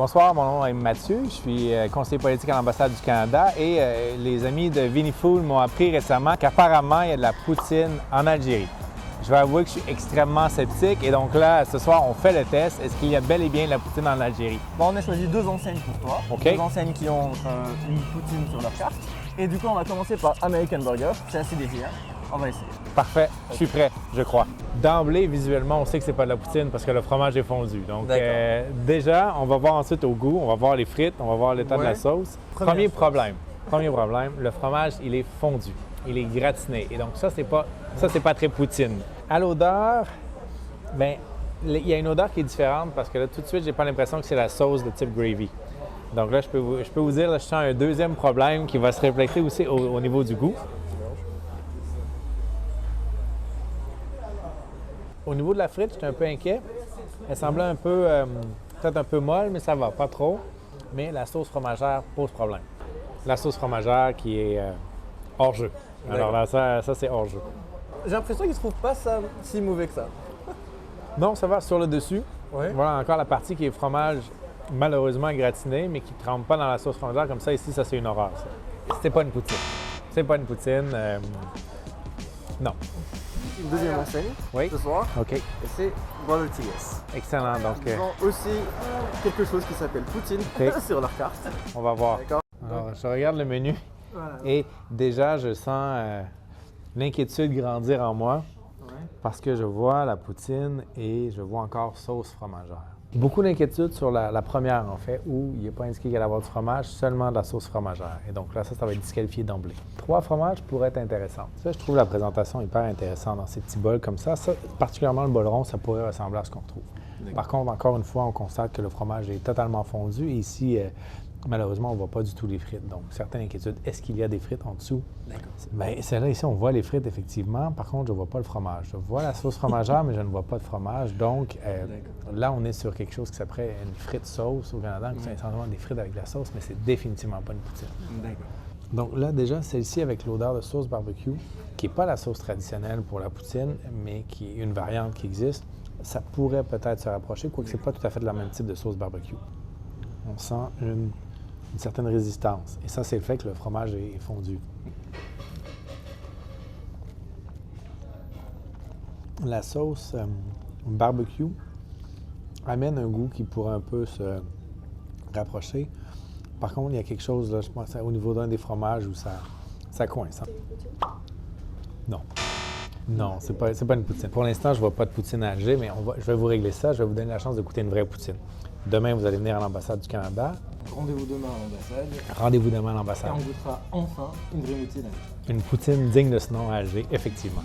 Bonsoir, mon nom est Mathieu, je suis conseiller politique à l'ambassade du Canada et les amis de Vinifood m'ont appris récemment qu'apparemment il y a de la poutine en Algérie. Je vais avouer que je suis extrêmement sceptique et donc là, ce soir, on fait le test. Est-ce qu'il y a bel et bien de la poutine en Algérie? Bon, on a choisi deux enseignes pour toi. OK. Deux enseignes qui ont une poutine sur leur carte. Et du coup, on va commencer par American Burger. C'est assez défiant. On va essayer. Parfait, je suis prêt, je crois. D'emblée, visuellement, on sait que c'est pas de la poutine parce que le fromage est fondu. Donc déjà, on va voir ensuite au goût, on va voir les frites, on va voir l'état de la sauce. Premier problème, le fromage, il est fondu, il est gratiné. Et donc ça, c'est pas très poutine. À l'odeur, bien, il y a une odeur qui est différente parce que là, tout de suite, j'ai pas l'impression que c'est la sauce de type gravy. Donc là, je peux vous dire, là, je sens un deuxième problème qui va se refléter aussi au niveau du goût. Au niveau de la frite, j'étais un peu inquiet. Elle semblait un peu, peut-être un peu molle, mais ça va, pas trop. Mais la sauce fromagère pose problème. La sauce fromagère qui est hors jeu. Alors là, ça c'est hors jeu. J'ai l'impression qu'ils ne trouvent pas ça si mauvais que ça. Non, ça va sur le dessus. Ouais. Voilà encore la partie qui est fromage malheureusement gratiné, mais qui ne trempe pas dans la sauce fromagère. Comme ça, ici, ça c'est une horreur. Ça. C'est pas une poutine. C'est pas une poutine. Non. Deuxième enseigne ce soir. OK. Et c'est Brother TS. Excellent. Donc, Ils ont aussi quelque chose qui s'appelle poutine sur leur carte. on va voir. D'accord. Alors, je regarde le menu Voilà. et déjà, je sens l'inquiétude grandir en moi parce que je vois la poutine et je vois encore sauce fromagère. Beaucoup d'inquiétude sur la première, en fait, où il n'est pas indiqué qu'il allait avoir du fromage, seulement de la sauce fromagère. Et donc là, ça va être disqualifié d'emblée. 3 fromages pourraient être intéressants. Ça, je trouve la présentation hyper intéressante dans ces petits bols comme ça. Ça, particulièrement le bol rond, ça pourrait ressembler à ce qu'on retrouve. Par contre, encore une fois, on constate que le fromage est totalement fondu. Et ici, malheureusement, on ne voit pas du tout les frites. Donc, certaines inquiétudes. Est-ce qu'il y a des frites en dessous? D'accord. Bien, celle-là, ici, on voit les frites, effectivement. Par contre, je ne vois pas le fromage. Je vois la sauce fromagère, mais je ne vois pas de fromage. Donc, là, on est sur quelque chose qui s'appelle une frite sauce au Canada. C'est essentiellement des frites avec de la sauce, mais c'est définitivement pas une poutine. D'accord. Donc là, déjà, celle-ci avec l'odeur de sauce barbecue, qui n'est pas la sauce traditionnelle pour la poutine, mais qui est une variante qui existe, ça pourrait peut-être se rapprocher, quoique ce n'est pas tout à fait le même type de sauce barbecue. On sent une certaine résistance. Et ça, c'est le fait que le fromage est fondu. La sauce barbecue amène un goût qui pourrait un peu se rapprocher. Par contre, il y a quelque chose, là, je pense, au niveau d'un des fromages où ça coince. Non. Non, c'est pas une poutine. Pour l'instant, je ne vois pas de poutine à Alger, mais je vais vous régler ça. Je vais vous donner la chance de goûter une vraie poutine. Demain, vous allez venir à l'ambassade du Canada. Rendez-vous demain à l'ambassade. Rendez-vous demain à Et l'ambassade. on goûtera enfin une vraie poutine. Une poutine digne de ce nom à Alger, effectivement.